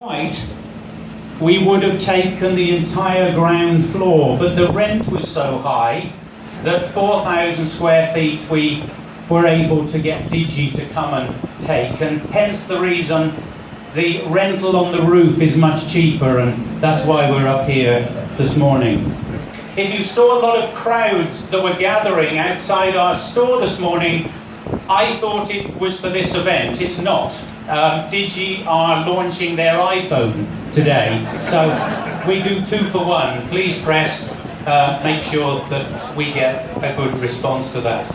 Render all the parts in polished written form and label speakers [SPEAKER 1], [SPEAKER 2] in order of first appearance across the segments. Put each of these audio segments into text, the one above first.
[SPEAKER 1] Right, we would have taken the entire ground floor, but the rent was so high that 4,000 square feet we were able to get Digi to come and take, and hence the reason the rental on the roof is much cheaper, and that's why we're up here this morning. If you saw a lot of crowds that were gathering outside our store this morning, I thought it was for this event. It's not. Digi are launching their iPhone today, so we do 2 for 1. Please press, make sure that we get a good response to that.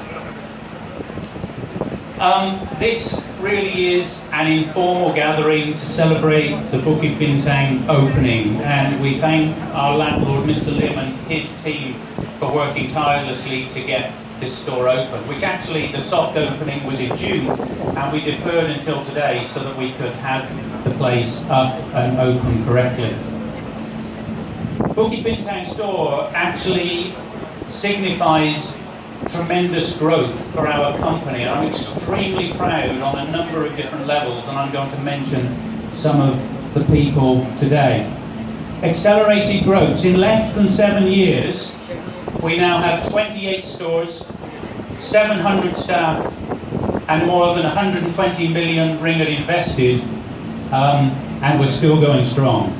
[SPEAKER 1] This really is an informal gathering to celebrate the Bukit Bintang opening, and we thank our landlord, Mr. Lim, and his team for working tirelessly to get this store open, which actually the soft opening was in June, and we deferred until today so that we could have the place up and open correctly. Bukit Bintang store actually signifies tremendous growth for our company. I'm extremely proud on a number of different levels, and I'm going to mention some of the people today. Accelerated growth. In less than 7 years, we now have 28 stores, 700 staff, and more than 120 million ringgit invested, and we're still going strong.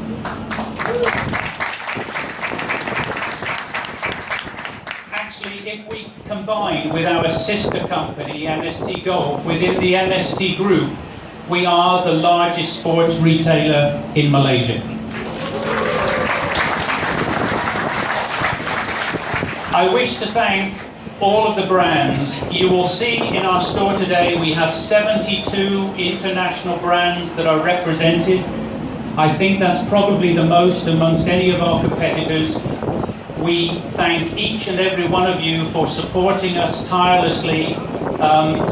[SPEAKER 1] Actually, if we combine with our sister company, MST Golf, within the MST group, we are the largest sports retailer in Malaysia. I wish to thank all of the brands. You will see in our store today we have 72 international brands that are represented. I think that's probably the most amongst any of our competitors. We thank each and every one of you for supporting us tirelessly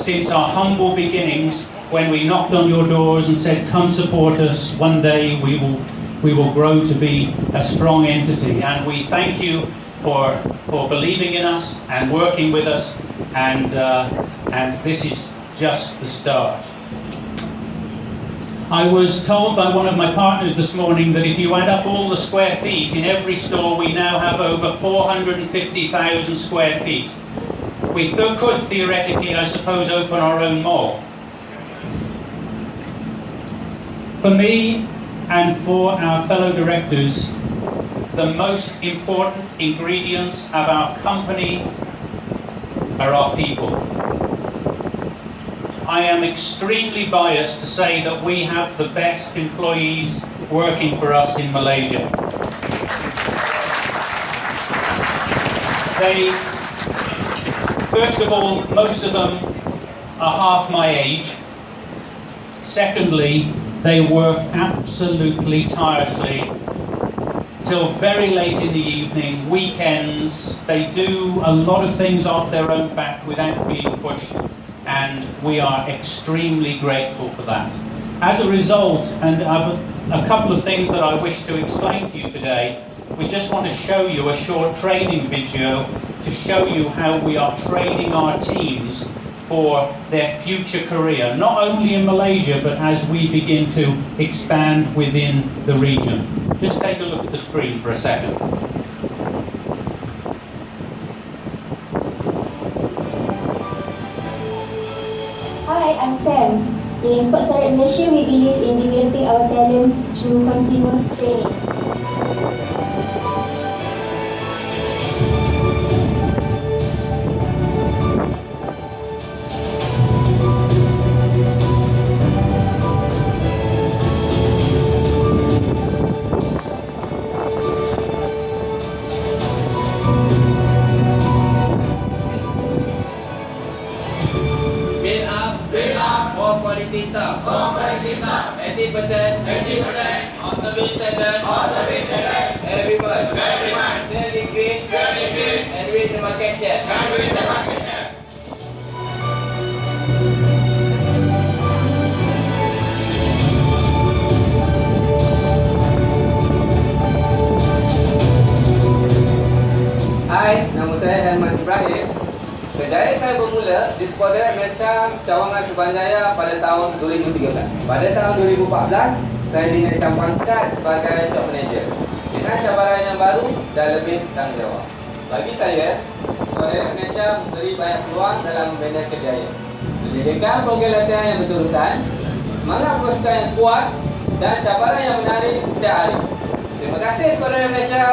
[SPEAKER 1] since our humble beginnings, when we knocked on your doors and said, come support us. One day we will grow to be a strong entity, and we thank you for believing in us and working with us, and this is just the start. I was told by one of my partners this morning that if you add up all the square feet in every store, we now have over 450,000 square feet. We could theoretically, I suppose, open our own mall. For me and for our fellow directors, the most important ingredients of our company are our people. I am extremely biased to say that we have the best employees working for us in Malaysia. First of all, most of them are half my age. Secondly, they work absolutely tirelessly till very late in the evening, weekends. They do a lot of things off their own back without being pushed, and we are extremely grateful for that. As a result, and I've a couple of things that I wish to explain to you today, we just want to show you a short training video to show you how we are training our teams for their future career, not only in Malaysia, but as we begin to expand within the region. Just take a look at the screen for a second.
[SPEAKER 2] Hi, I'm Sam. In Superstore Malaysia, we believe in developing our talents through continuous training.
[SPEAKER 3] More quality staff. 80%. On service standard. Everyone. Sell increase. And win the market share. Hai, nama saya Herman Ibrahim. Kerjaya saya bermula di Superstore Malaysia Cawangan Subanjaya pada tahun 2013. Pada tahun 2014, saya dinaikkan pangkat sebagai shop manager. Dengan cabaran yang baru dan lebih tanggungjawab. Bagi saya, Superstore Malaysia memberi banyak peluang dalam membina kerjaya. Menyediakan program latihan yang berterusan, semangat pasukan yang kuat dan cabaran yang menarik setiap hari. Terima kasih Superstore Malaysia.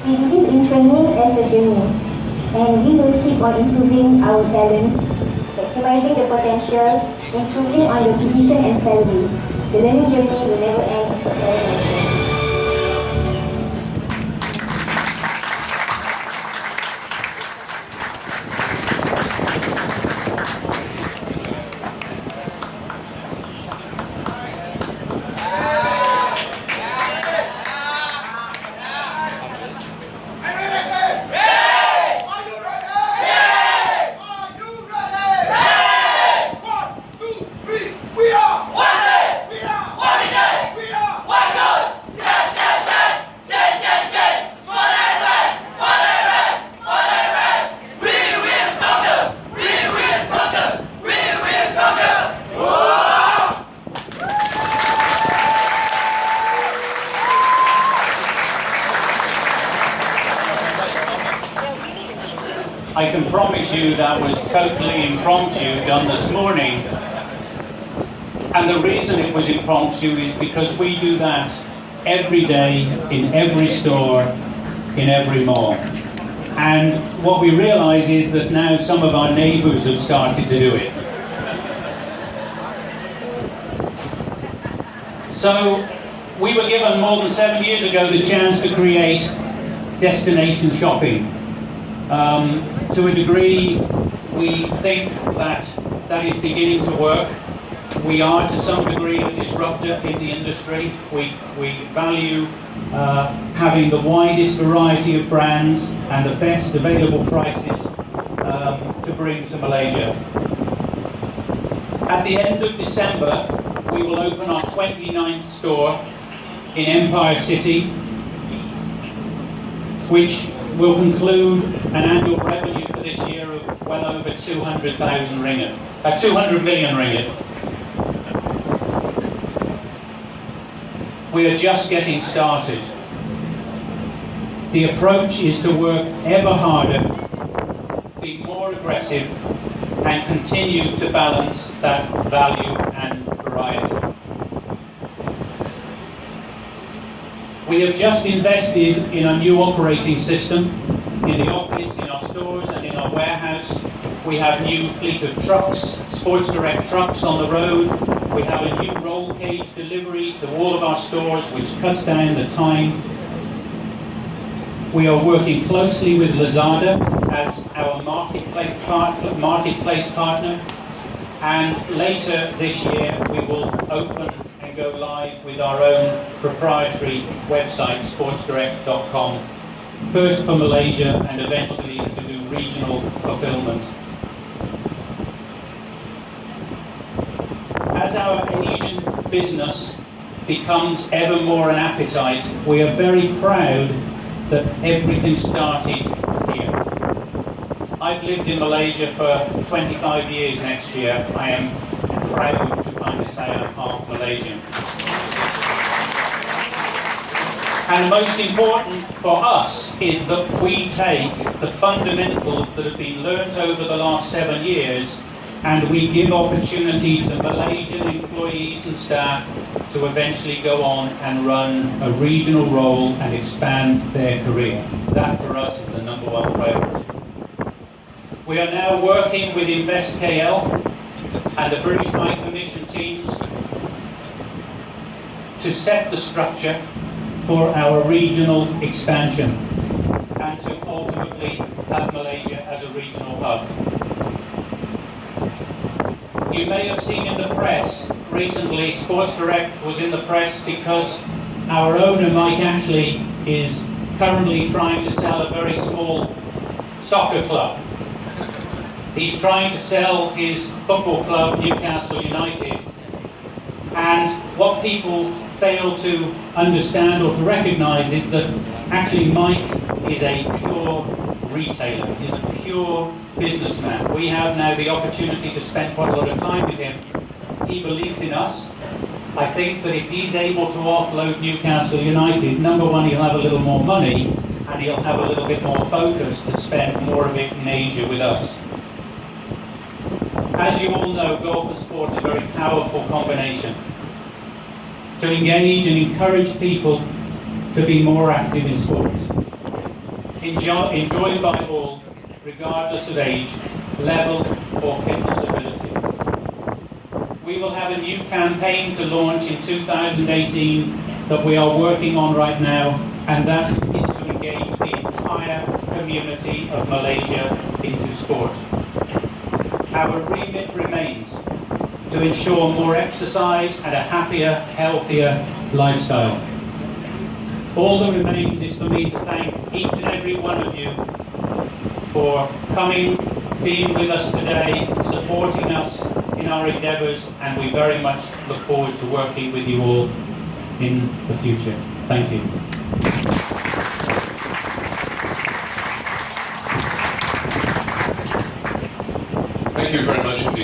[SPEAKER 2] We believe in training as a journey, and we will keep on improving our talents, maximizing the potential, improving on the position and salary. The learning journey will never end in Superstore Malaysia.
[SPEAKER 1] I can promise you that was totally impromptu, done this morning. And the reason it was impromptu is because we do that every day, in every store, in every mall. And what we realise is that now some of our neighbours have started to do it. So we were given more than 7 years ago the chance to create destination shopping. To a degree, we think that that is beginning to work. We are, to some degree, a disruptor in the industry. We value having the widest variety of brands and the best available prices to bring to Malaysia. At the end of December, we will open our 29th store in Empire City, which will conclude an annual revenue for this year of well over 200 million ringgit. We are just getting started. The approach is to work ever harder, be more aggressive, and continue to balance that value and variety. We have just invested in a new operating system in the office, in our stores and in our warehouse. We have new fleet of trucks, Sports Direct trucks on the road. We have a new roll cage delivery to all of our stores, which cuts down the time. We are working closely with Lazada as our marketplace partner. And later this year we will open and go live with our own proprietary website, sportsdirect.com, first for Malaysia and eventually to do regional fulfillment. As our Asian business becomes ever more an appetite, we are very proud that everything started here. I've lived in Malaysia for 25 years next year. I am proud to kind of say I'm half Malaysian. And most important for us is that we take the fundamentals that have been learnt over the last 7 years and we give opportunity to Malaysian employees and staff to eventually go on and run a regional role and expand their career. That for us is the number one priority. We are now working with Invest KL and the British High Commission teams to set the structure for our regional expansion and to ultimately have Malaysia as a regional hub. You may have seen in the press recently, Sports Direct was in the press because our owner, Mike Ashley, is currently trying to sell a very small soccer club. He's trying to sell his football club, Newcastle United. And what people fail to understand or to recognise is that actually Mike is a pure retailer, he's a pure businessman. We have now the opportunity to spend quite a lot of time with him. He believes in us. I think that if he's able to offload Newcastle United, number one, he'll have a little more money and he'll have a little bit more focus to spend more of it in Asia with us. As you all know, golf and sport is a very powerful combination to engage and encourage people to be more active in sports. Enjoyed by all, regardless of age, level or fitness ability. We will have a new campaign to launch in 2018 that we are working on right now, and that is to engage the entire community of Malaysia into sport. Our remit remains to ensure more exercise and a happier, healthier lifestyle. All that remains is for me to thank each and every one of you for coming, being with us today, supporting us in our endeavours, and we very much look forward to working with you all in the future. Thank you.
[SPEAKER 4] Thank you very much.